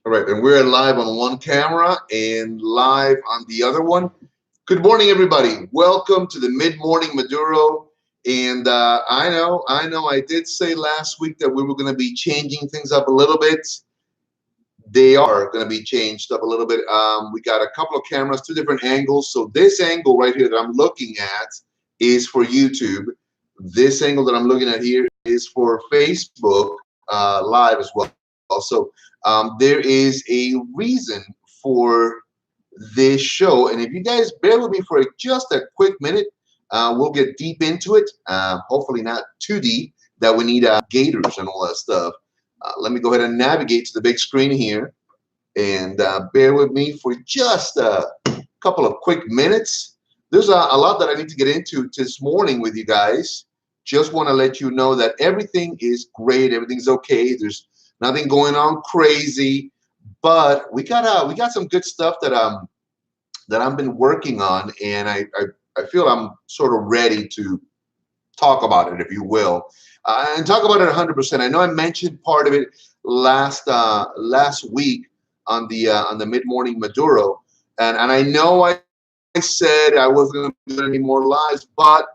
All right, and we're live on one camera and live on the other one. Good morning, everybody. Welcome to the Mid-Morning Maduro. And I did say last week that we were going to be changing things up a little bit. They are going to be changed up a little bit. We got a couple of cameras, two different angles. So this angle right here that I'm looking at is for YouTube. This angle that I'm looking at here is for Facebook Live as well. So there is a reason for this show. And if you guys bear with me for just a quick minute, we'll get deep into it. Hopefully not too deep that we need gators and all that stuff. Let me go ahead and navigate to the big screen here and bear with me for just a couple of quick minutes. There's a lot that I need to get into this morning with you guys. Just want to let you know that everything is great. Everything's okay. There's nothing going on crazy, but we got some good stuff that I've been working on, and I feel I'm sort of ready to talk about it, if you will, and talk about it 100%. I know I mentioned part of it last week on the Mid-Morning Maduro, and I know I said I wasn't going to do any more lives, but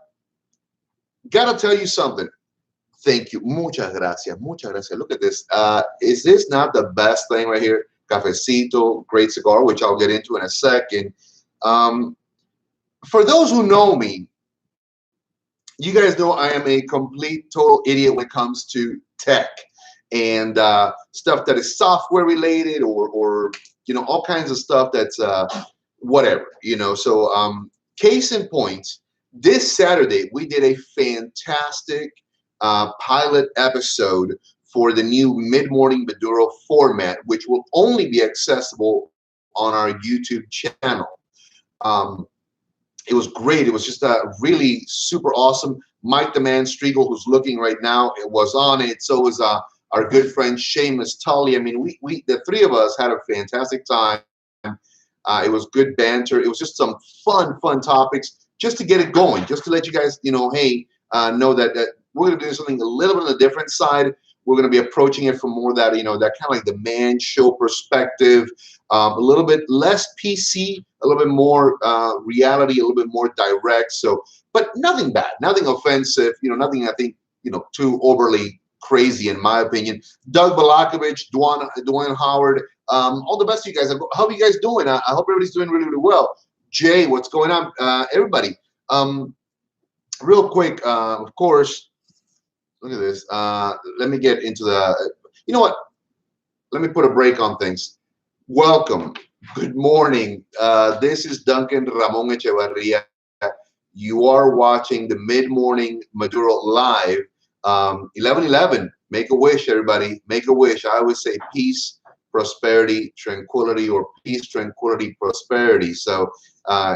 gotta tell you something. Thank you. Muchas gracias. Muchas gracias. Look at this. Is this not the best thing right here? Cafecito, great cigar, which I'll get into in a second. For those who know me, you guys know I am a complete, total idiot when it comes to tech and stuff that is software related or all kinds of stuff that's whatever, So case in point, this Saturday we did a fantastic pilot episode for the new Mid-Morning Maduro format, which will only be accessible on our YouTube channel. It was great. It was just really super awesome. Mike the Man Striegel, who's looking right now, it was on it. So was our good friend Seamus Tully. I mean, we the three of us had a fantastic time. It was good banter. It was just some fun topics just to get it going, just to let you guys, hey, know that we're going to do something a little bit on the different side. We're going to be approaching it from more that, that kind of like the man show perspective, a little bit less PC, a little bit more reality, a little bit more direct. So, but nothing bad, nothing offensive, nothing I think, too overly crazy in my opinion. Doug Balakovich, Dwayne Howard, all the best to you guys. How are you guys doing? I hope everybody's doing really, really well. Jay, what's going on? Everybody, real quick, of course, look at this. Let me get into you know what? Let me put a break on things. Welcome. Good morning. This is Duncan Ramon Echevarria. You are watching the Mid-Morning Maduro live. 11/11. Make a wish, everybody. Make a wish. I always say peace, prosperity, tranquility, or peace, tranquility, prosperity. So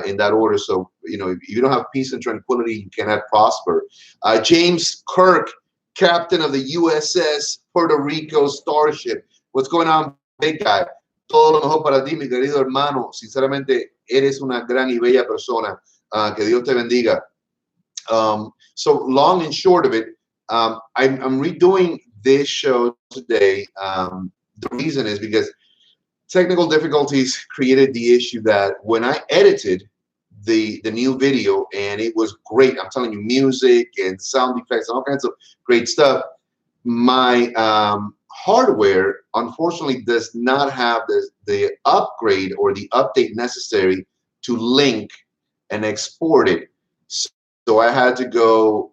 in that order. So, if you don't have peace and tranquility, you cannot prosper. James Kirk, captain of the USS Puerto Rico Starship. What's going on, big guy? Todo lo mejor para ti, mi querido hermano. Sinceramente, eres una gran y bella persona. Que Dios te bendiga. So long and short of it, I'm redoing this show today. The reason is because technical difficulties created the issue that when I edited the new video, and it was great, I'm telling you, music and sound effects and all kinds of great stuff, my hardware unfortunately does not have the upgrade or the update necessary to link and export it. So I had to go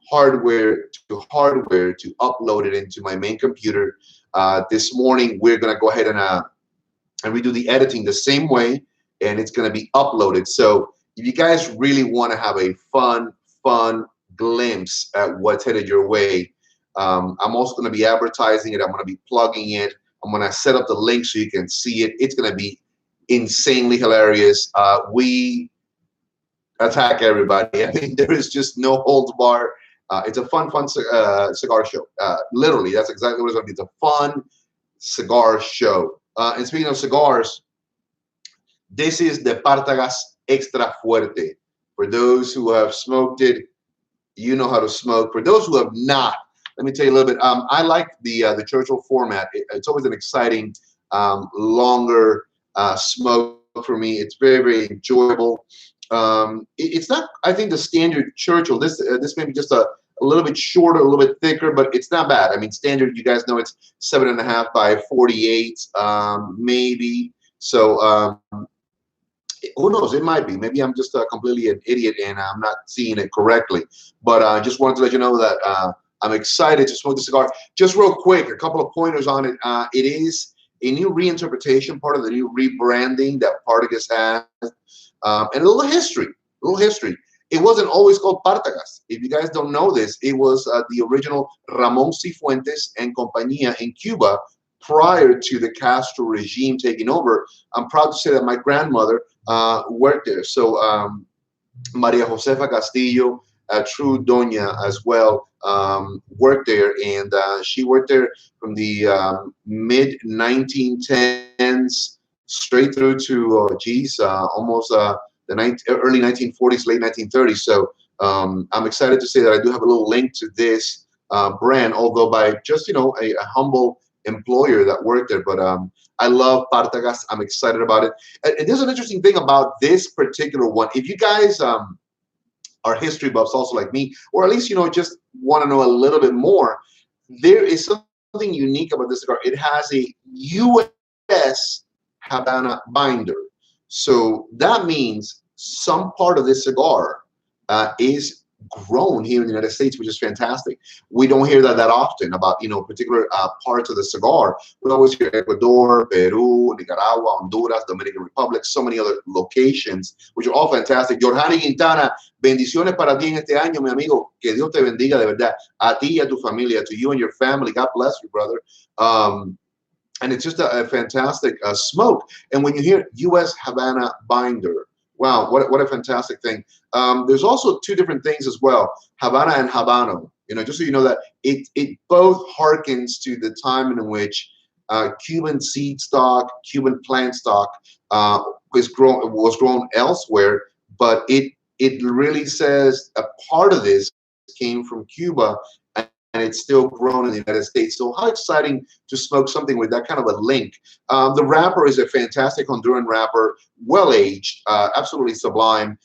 hardware to upload it into my main computer. This morning we're gonna go ahead and redo the editing the same way, and it's gonna be uploaded. So if you guys really want to have a fun glimpse at what's headed your way, I'm also going to be advertising it. I'm going to be plugging it. I'm going to set up the link so you can see it. It's going to be insanely hilarious. We attack everybody. I mean, there is just no holds bar. It's a fun cigar show. Literally, that's exactly what it's going to be. It's a fun cigar show. And speaking of cigars, this is the Partagas Extra Fuerte. For those who have smoked it, you know how to smoke. For those who have not, let me tell you a little bit. I like the Churchill format. It's always an exciting longer smoke for me. It's very, very enjoyable. It's not, I think, the standard Churchill. This may be just a little bit shorter, a little bit thicker, but it's not bad. I mean, standard, you guys know it's 7.5 by 48, maybe. So who knows? It might be. Maybe I'm just completely an idiot and I'm not seeing it correctly. But I just wanted to let you know that I'm excited to smoke the cigar. Just real quick, a couple of pointers on it. It is a new reinterpretation, part of the new rebranding that Partagas has, and a little history. A little history. It wasn't always called Partagas. If you guys don't know this, it was the original Ramon Cifuentes and Compañía in Cuba prior to the Castro regime taking over. I'm proud to say that my grandmother worked there. So Maria Josefa Castillo, a true doña as well, worked there, and she worked there from the mid 1910s straight through to almost the early 1940s, late 1930s. So I'm excited to say that I do have a little link to this brand, although by just a humble employer that worked there. But I love Partagas. I'm excited about it. And there's an interesting thing about this particular one. If you guys are history buffs also like me, or at least just want to know a little bit more, there is something unique about this cigar. It has a U.S. Havana binder. So that means some part of this cigar is grown here in the United States, which is fantastic. We don't hear that often about particular parts of the cigar. We always hear Ecuador, Peru, Nicaragua, Honduras, Dominican Republic, so many other locations, which are all fantastic. Jorjani Quintana, bendiciones para ti en este año, mi amigo. Que Dios te bendiga de verdad. A ti y a tu familia, to you and your family. God bless you, brother. And it's just a fantastic smoke. And when you hear U.S. Havana binder, wow, what a fantastic thing. There's also two different things as well, Havana and Habano. Just so you know that it both harkens to the time in which Cuban seed stock, Cuban plant stock was grown elsewhere, but it really says a part of this came from Cuba, and it's still grown in the United States. So how exciting to smoke something with that kind of a link. The wrapper is a fantastic Honduran wrapper, well-aged, absolutely sublime.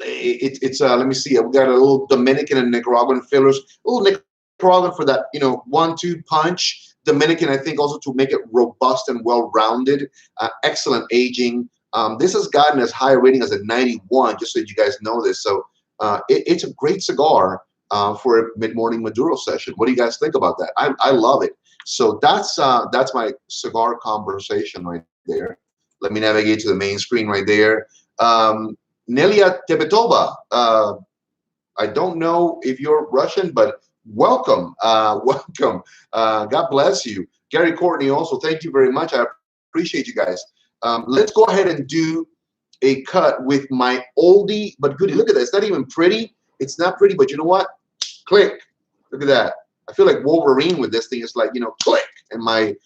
It's let me see, we got a little Dominican and Nicaraguan fillers, a little Nicaraguan for that, 1-2 punch. Dominican, I think, also to make it robust and well-rounded. Excellent aging. This has gotten as high a rating as a 91, just so you guys know this. So it's a great cigar for a mid-morning Maduro session. What do you guys think about that? I love it. So that's my cigar conversation right there. Let me navigate to the main screen right there. Nelia Tepetova. I don't know if you're Russian, but welcome. Welcome. God bless you. Gary Courtney also, thank you very much. I appreciate you guys. Let's go ahead and do a cut with my oldie but goodie. Look at that. It's not even pretty. It's not pretty, but you know what? Click. Look at that. I feel like Wolverine with this thing. It's like, click, and my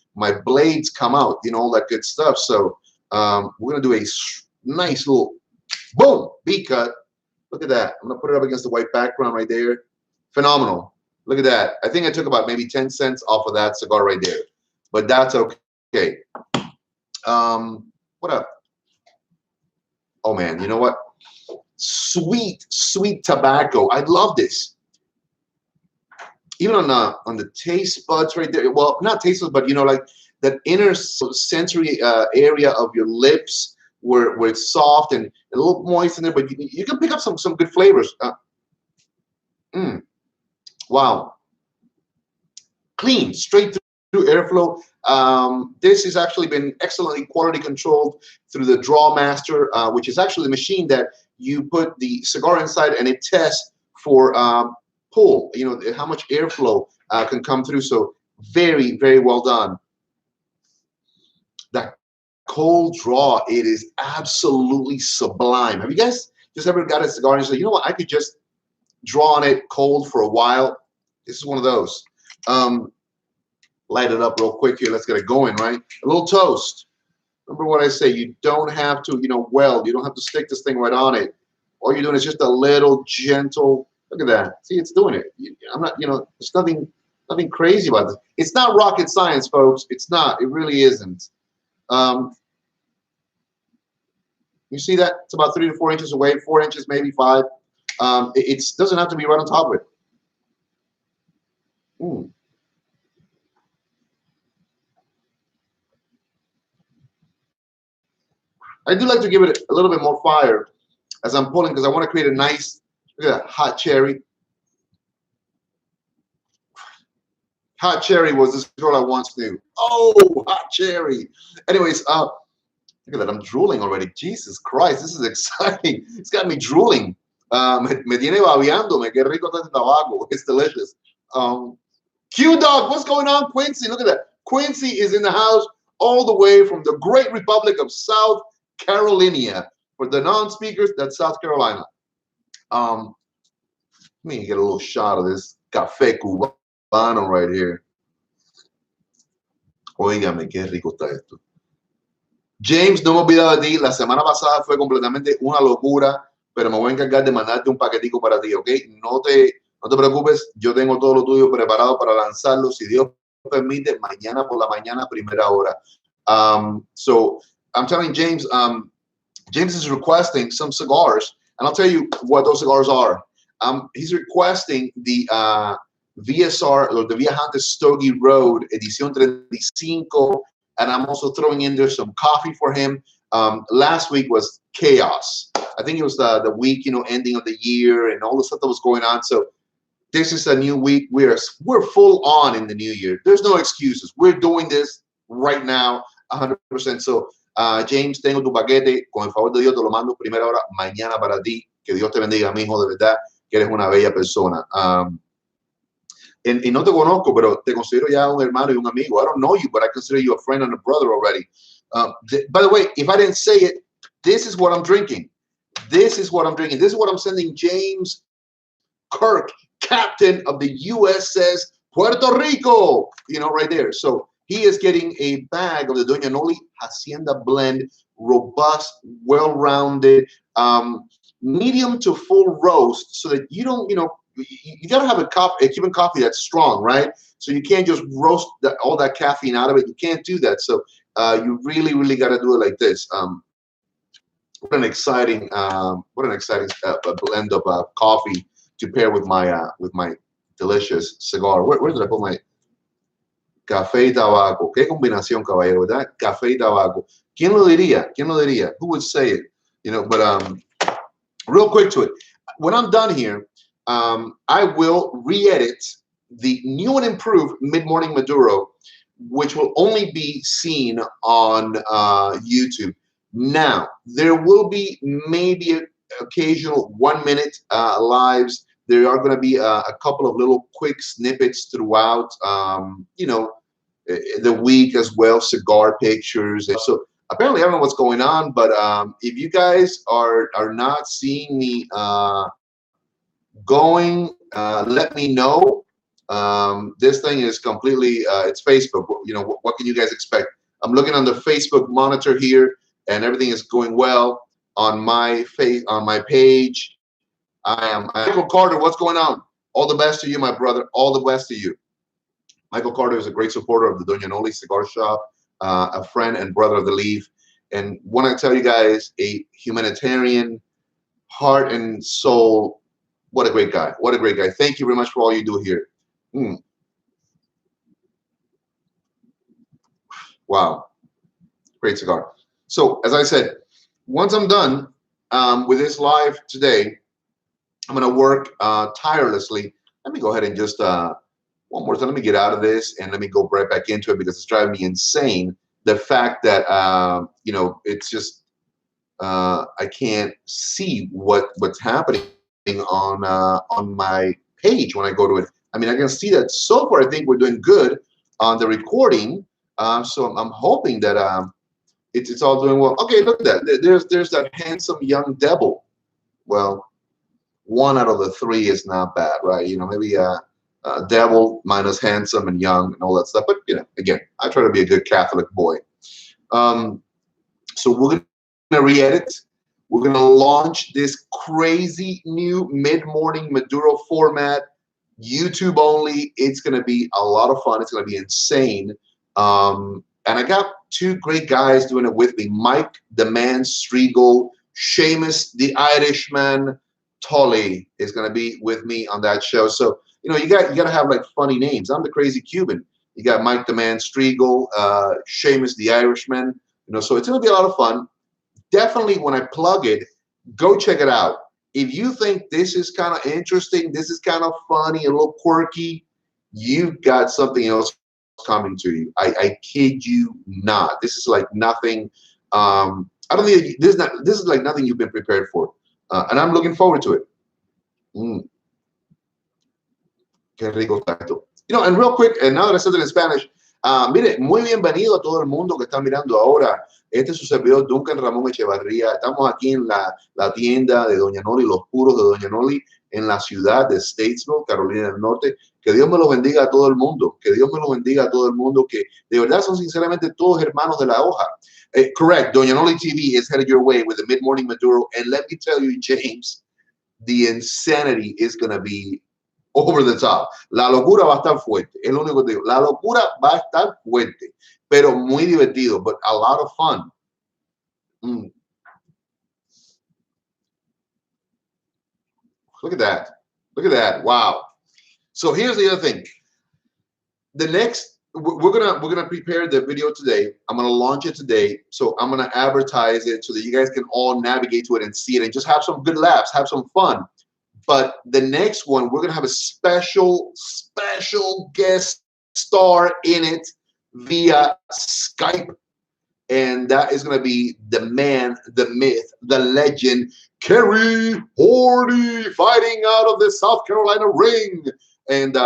blades come out, all that good stuff. So we're going to do a nice little boom, B cut. Look at that. I'm going to put it up against the white background right there. Phenomenal. Look at that. I think I took about maybe 10 cents off of that cigar right there, but that's okay. What up? Oh, man, you know what? Sweet, sweet tobacco. I love this. Even on the taste buds right there. Well, not taste buds, but like that inner sensory area of your lips where it's soft and a little moist in there, but you can pick up some good flavors. Wow. Clean, straight through airflow. This has actually been excellently quality controlled through the Draw Master, which is actually the machine that you put the cigar inside and it tests for pull, how much airflow can come through. So very, very well done. That cold draw, it is absolutely sublime. Have you guys just ever got a cigar and said, you know what, I could just draw on it cold for a while? This is one of those. Light it up real quick here. Let's get it going, right? A little toast. Remember what I say, you don't have to, weld. You don't have to stick this thing right on it. All you're doing is just a little gentle. Look at that. See, it's doing it. I'm not, there's nothing Nothing crazy about this. It's not rocket science, folks. It's not. It really isn't. You see that? It's about 3 to 4 inches away, 4 inches, maybe 5. It doesn't have to be right on top of it. I do like to give it a little bit more fire as I'm pulling because I want to create a nice, look at that, hot cherry. Hot cherry was this girl I once knew. Oh, hot cherry. Anyways, look at that. I'm drooling already. Jesus Christ, this is exciting. It's got me drooling. Me tiene babeándome. Qué rico está este tabaco. It's delicious. Q-Dog, what's going on, Quincy? Look at that. Quincy is in the house all the way from the great republic of South Carolina. For the non-speakers, that's South Carolina. Let me get a little shot of this café cubano right here. Óigame, qué rico está esto. James, no me he olvidado de ti. La semana pasada fue completamente una locura, pero me voy a encargar de mandarte un paquetico para ti, ¿ok? No te preocupes, yo tengo todo lo tuyo preparado para lanzarlo, si Dios permite, mañana por la mañana, primera hora. So I'm telling James, James is requesting some cigars, and I'll tell you what those cigars are. He's requesting the VSR, or the Viajante Stogie Road, Edición 35, and I'm also throwing in there some coffee for him. Last week was chaos. I think it was the week, ending of the year and all the stuff that was going on. So this is a new week. We're full on in the new year. There's no excuses. We're doing this right now, 100%. So, James, tengo tu paquete. Con el favor de Dios, te lo mando primera hora mañana para ti. Que Dios te bendiga, mi hijo, de verdad, que eres una bella persona. Y no te conozco, pero te considero ya un hermano y un amigo. I don't know you, but I consider you a friend and a brother already. By the way, if I didn't say it, this is what I'm drinking. This is what I'm drinking. This is what I'm sending James Kirk, captain of the USS Puerto Rico, right there. So he is getting a bag of the Doña Noli Hacienda blend, robust, well-rounded, medium to full roast, so that you don't, you got to have a Cuban coffee that's strong, right? So you can't just roast all that caffeine out of it. You can't do that. So you really, really got to do it like this. What an exciting blend of coffee to pair with my delicious cigar. Where did I put my café y tabaco? Qué combinación, caballero, ¿verdad? Café y tabaco. ¿Quién lo diría? ¿Quién lo diría? Who would say it? But real quick to it. When I'm done here, I will re-edit the new and improved Morning Maduro, which will only be seen on YouTube. Now, there will be maybe occasional 1-minute lives. There are going to be a couple of little quick snippets throughout, the week as well, cigar pictures. So apparently, I don't know what's going on, but if you guys are not seeing me going, let me know. This thing is completely, it's Facebook. What can you guys expect? I'm looking on the Facebook monitor here, and everything is going well on my page. I am Michael Carter. What's going on? All the best to you, my brother. All the best to you. Michael Carter is a great supporter of the Doña Noli Cigar Shop, a friend and brother of the Leaf, and want to tell you guys, a humanitarian, heart and soul. What a great guy. What a great guy. Thank you very much for all you do here. Wow. Great cigar. So, as I said, once I'm done with this live today, I'm going to work tirelessly. Let me go ahead and just one more time. Let me get out of this and let me go right back into it because it's driving me insane. The fact that, it's just I can't see what's happening on my page when I go to it. I mean, I can see that so far I think we're doing good on the recording. So I'm hoping that it's all doing well. Okay, look at that. There's that handsome young devil. Well, 1 out of the 3 is not bad, right? Maybe devil minus handsome and young and all that stuff. But again, I try to be a good Catholic boy. So we're gonna re-edit. We're gonna launch this crazy new mid-morning Maduro format. YouTube only. It's going to be a lot of fun. It's going to be insane. And I got two great guys doing it with me. Mike, the man, Striegel, Seamus, the Irishman, Tully is going to be with me on that show. So, you got to have like funny names. I'm the crazy Cuban. You got Mike, the man, Striegel, Seamus, the Irishman. So it's going to be a lot of fun. Definitely when I plug it, go check it out. If you think this is kind of interesting, this is kind of funny, a little quirky, you've got something else coming to you. I kid you not. This is like nothing. I don't think this is like nothing you've been prepared for, and I'm looking forward to it. Qué rico está esto. And real quick, and now that I said it in Spanish, mire, muy bienvenido a todo el mundo que está mirando ahora. Este es su servidor Duncan Ramón Echevarría. Estamos aquí en la tienda de Doña Noli, los puros de Doña Noli, en la ciudad de Statesville, Carolina del Norte. Que Dios me los bendiga a todo el mundo. Que Dios me los bendiga a todo el mundo, que de verdad son sinceramente todos hermanos de la hoja. Correct, Doña Noli TV is headed your way with the Mid-Morning Maduro. And let me tell you, James, the insanity is going to be over the top. La locura va a estar fuerte. Es lo único que digo. La locura va a estar fuerte, pero muy divertido, but a lot of fun. Look at that. Look at that. Wow. So here's the other thing. The next, we're gonna prepare the video today. I'm gonna launch it today. So I'm gonna advertise it so that you guys can all navigate to it and see it and just have some good laughs, have some fun. But the next one, we're gonna have a special guest star in it via Skype, and that is gonna be the man, the myth, the legend, Kerry Hordy, fighting out of the South Carolina ring, and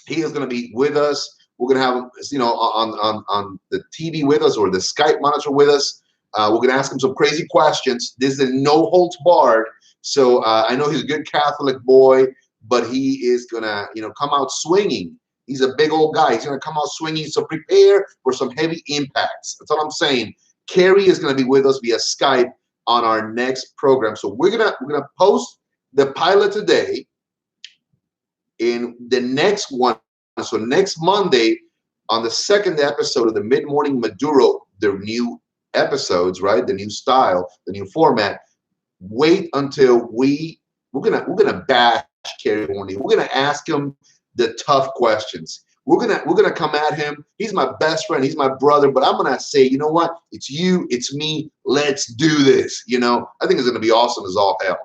he is gonna be with us. We're gonna have him, on the TV with us or the Skype monitor with us. We're gonna ask him some crazy questions. This is a no holds barred. So I know he's a good Catholic boy, but he is gonna, come out swinging. He's a big old guy. He's gonna come out swinging. So prepare for some heavy impacts. That's all I'm saying. Kerry is gonna be with us via Skype on our next program. So we're gonna post the pilot today. In the next one, so next Monday, on the second episode of the Mid-Morning Maduro, the new episodes, right? The new style, the new format. Wait until we're gonna bash Kerry Horney. We're gonna ask him the tough questions. We're gonna come at him. He's my best friend. He's my brother. But I'm gonna say, you know what? It's you. It's me. Let's do this. I think it's gonna be awesome as all hell.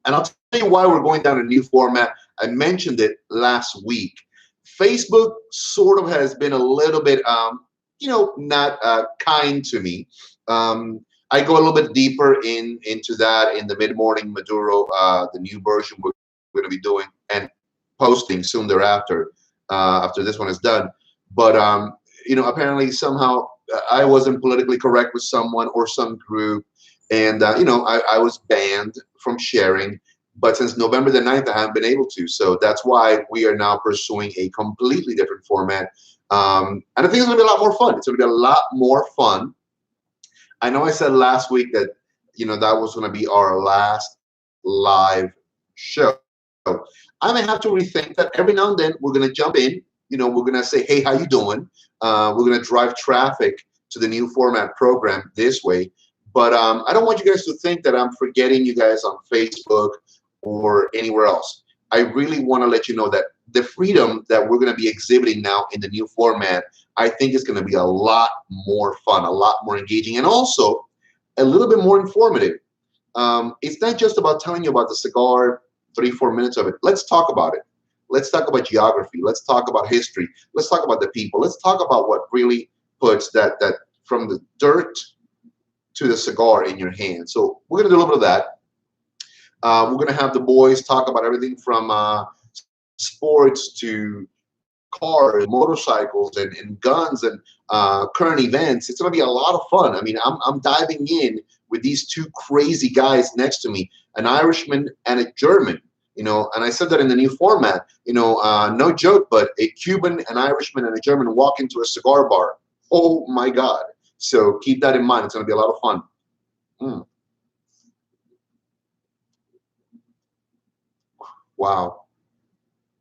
And I'll tell you why we're going down a new format. I mentioned it last week. Facebook sort of has been a little bit, not kind to me. I go a little bit deeper into that in the Mid-Morning Maduro, the new version we're going to be doing and posting soon thereafter, after this one is done. But, apparently somehow I wasn't politically correct with someone or some group. And, I was banned from sharing. But since November the 9th, I haven't been able to. So that's why we are now pursuing a completely different format. And I think it's going to be a lot more fun. It's going to be a lot more fun. I know I said last week that, that was going to be our last live show. I may have to rethink that. Every now and then we're going to jump in. We're going to say, hey, how you doing? We're going to drive traffic to the new format program this way. But I don't want you guys to think that I'm forgetting you guys on Facebook or anywhere else. I really want to let you know that the freedom that we're going to be exhibiting now in the new format, I think is going to be a lot more fun, a lot more engaging, and also a little bit more informative. It's not just about telling you about the cigar, 3-4 minutes of it. Let's talk about it. Let's talk about geography. Let's talk about history. Let's talk about the people. Let's talk about what really puts that from the dirt to the cigar in your hand. So we're going to do a little bit of that. We're going to have the boys talk about everything from sports to cars, motorcycles, and guns, and current events. It's going to be a lot of fun. I mean, I'm diving in with these two crazy guys next to me, an Irishman and a German. And I said that in the new format. No joke, but a Cuban, an Irishman, and a German walk into a cigar bar. Oh my God! So keep that in mind. It's going to be a lot of fun. Wow.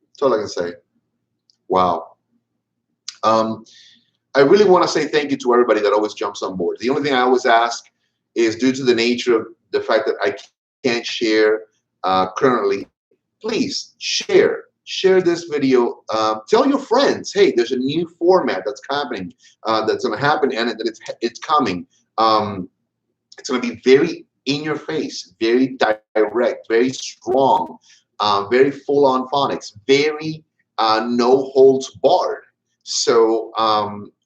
That's all I can say. Wow. Um, I really want to say thank you to everybody that always jumps on board. The only thing I always ask is, due to the nature of the fact that I can't share currently, please share this video. Tell your friends, hey, there's a new format that's happening, that's going to happen, and that it's coming. It's going to be very in your face, very direct, very strong, very full on phonics, very no holds barred. So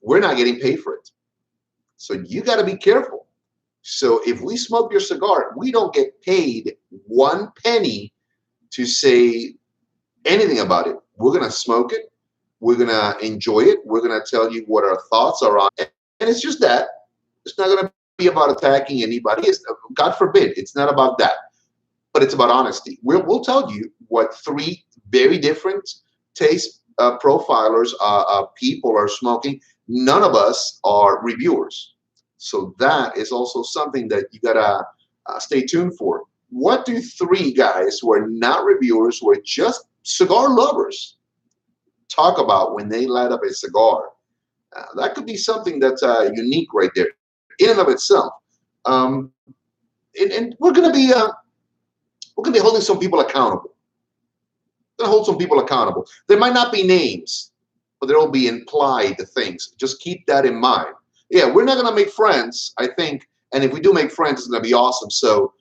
we're not getting paid for it. So you got to be careful. So if we smoke your cigar, we don't get paid 1 penny to say anything about it. We're going to smoke it. We're going to enjoy it. We're going to tell you what our thoughts are on it. And it's just that. It's not going to be about attacking anybody. God forbid. It's not about that. But it's about honesty. We'll tell you what 3 very different taste profilers, people are smoking. None of us are reviewers. So that is also something that you got to stay tuned for. What do 3 guys who are not reviewers, who are just cigar lovers, talk about when they light up a cigar? That could be something that's unique right there in and of itself. And we're going to be holding some people accountable. We're going to hold some people accountable. There might not be names, but there will be implied things. Just keep that in mind. Yeah, we're not going to make friends, I think. And if we do make friends, it's going to be awesome. So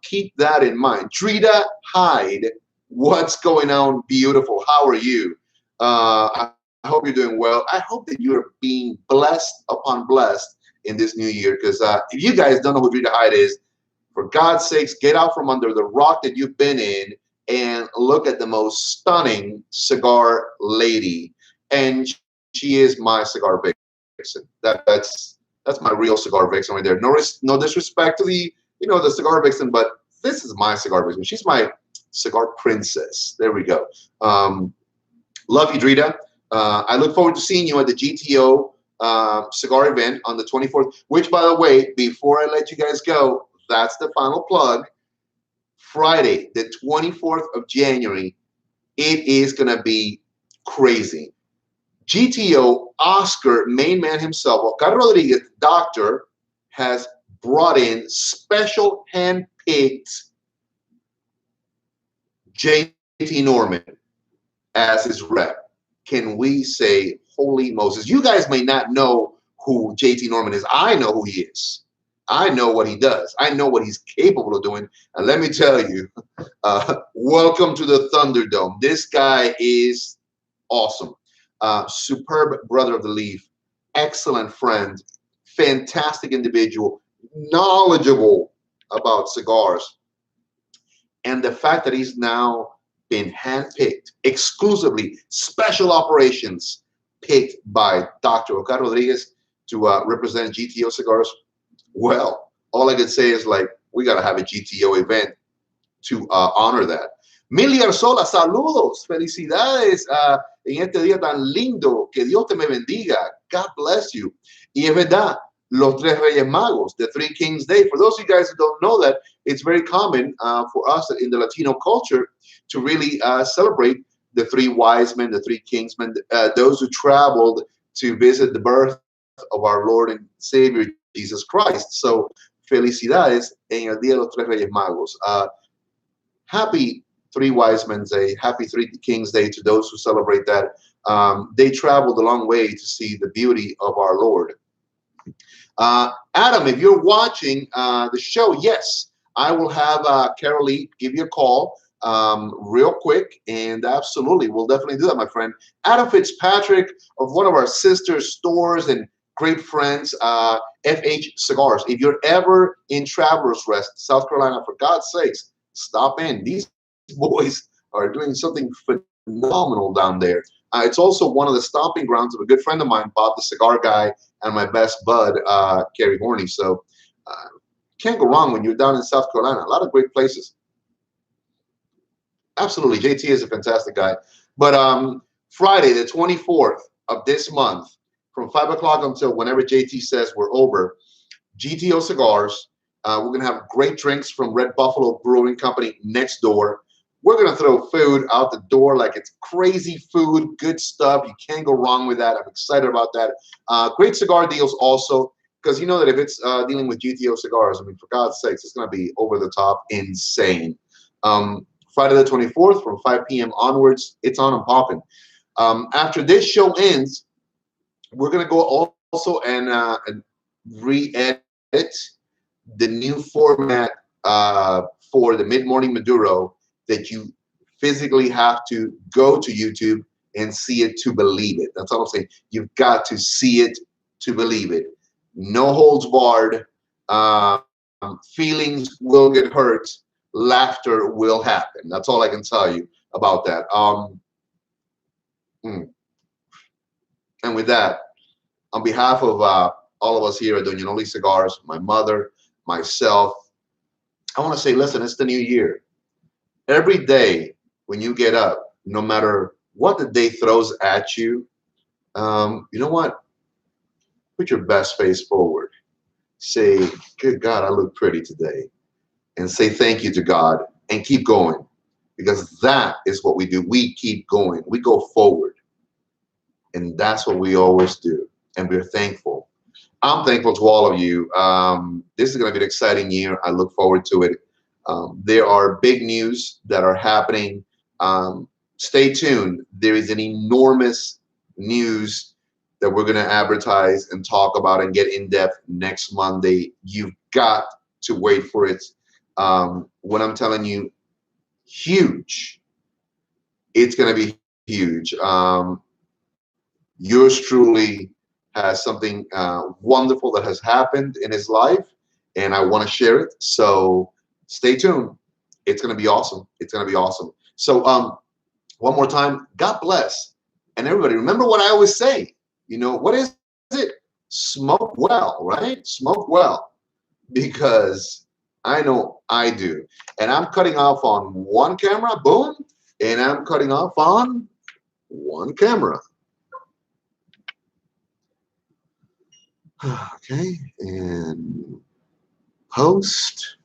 keep that in mind. Drita Hyde, what's going on? Beautiful. How are you? I hope you're doing well. I hope that you're being blessed upon blessed in this new year. Because if you guys don't know who Drita Hyde is, for God's sakes, get out from under the rock that you've been in and look at the most stunning cigar lady. And she is my cigar vixen. That's my real cigar vixen right there. No disrespect to the cigar vixen, but this is my cigar vixen. She's my cigar princess. There we go. Love you, Drita. I look forward to seeing you at the GTO cigar event on the 24th, which, by the way, before I let you guys go, that's the final plug. Friday, the 24th of January, it is going to be crazy. GTO Oscar main man himself, Oscar Rodriguez, doctor, has brought in special hand-picked JT Norman as his rep. Can we say holy Moses? You guys may not know who JT Norman is. I know who he is. I know what he does. I know what he's capable of doing. And let me tell you, welcome to the Thunderdome. This guy is awesome. Superb brother of the leaf, excellent friend, fantastic individual, knowledgeable about cigars. And the fact that he's now been handpicked, exclusively special operations picked by Dr. Oscar Rodriguez to represent GTO cigars. Well, all I could say is, like, we got to have a GTO event to honor that. Milly Arzola, saludos, felicidades en este día tan lindo. Que Dios te me bendiga. God bless you. Y es verdad, los tres Reyes Magos, the Three Kings Day. For those of you guys who don't know that, it's very common for us in the Latino culture to really celebrate the 3 wise men, the 3 kingsmen, those who traveled to visit the birth of our Lord and Savior Jesus Christ. So, felicidades en el Día de los Tres Reyes Magos. Happy 3 Wise Men's Day, happy 3 Kings Day to those who celebrate that. They traveled a long way to see the beauty of our Lord. Adam, if you're watching the show, yes, I will have Carolee give you a call real quick, and absolutely, we'll definitely do that, my friend. Adam Fitzpatrick of one of our sister stores and great friends, FH Cigars. If you're ever in Travelers Rest, South Carolina, for God's sakes, stop in. These boys are doing something phenomenal down there. It's also one of the stomping grounds of a good friend of mine, Bob the Cigar Guy, and my best bud, Kerry Horney. So can't go wrong when you're down in South Carolina. A lot of great places. Absolutely, JT is a fantastic guy. But Friday, the 24th of this month, from 5 o'clock until whenever JT says we're over, GTO Cigars. We're going to have great drinks from Red Buffalo Brewing Company next door. We're gonna throw food out the door like it's crazy food, good stuff. You can't go wrong with that. I'm excited about that. Great cigar deals also, because you know that if it's dealing with GTO cigars, I mean, for God's sakes, it's gonna be over the top insane. Friday the 24th from 5 p.m. onwards, it's on and popping. After this show ends, we're gonna go also and re-edit the new format for the mid-morning Maduro that you physically have to go to YouTube and see it to believe it. That's all I'm saying. You've got to see it to believe it. No holds barred. Feelings will get hurt. Laughter will happen. That's all I can tell you about that. And with that, on behalf of all of us here at Doña Noli Cigars, my mother, myself, I want to say, listen, it's the new year. Every day when you get up, no matter what the day throws at you, you know what? Put your best face forward. Say, good God, I look pretty today. And say thank you to God and keep going. Because that is what we do. We keep going. We go forward. And that's what we always do. And we're thankful. I'm thankful to all of you. This is going to be an exciting year. I look forward to it. There are big news that are happening. Stay tuned. There is an enormous news that we're going to advertise and talk about and get in depth next Monday. You've got to wait for it. When I'm telling you, huge, it's going to be huge. Yours truly has something wonderful that has happened in his life, and I want to share it. So stay tuned. It's going to be awesome. It's going to be awesome. So one more time, God bless. And everybody, remember what I always say. You know, what is it? Smoke well, right? Smoke well. Because I know I do. And I'm cutting off on one camera, boom, and I'm cutting off on one camera. Okay, and post.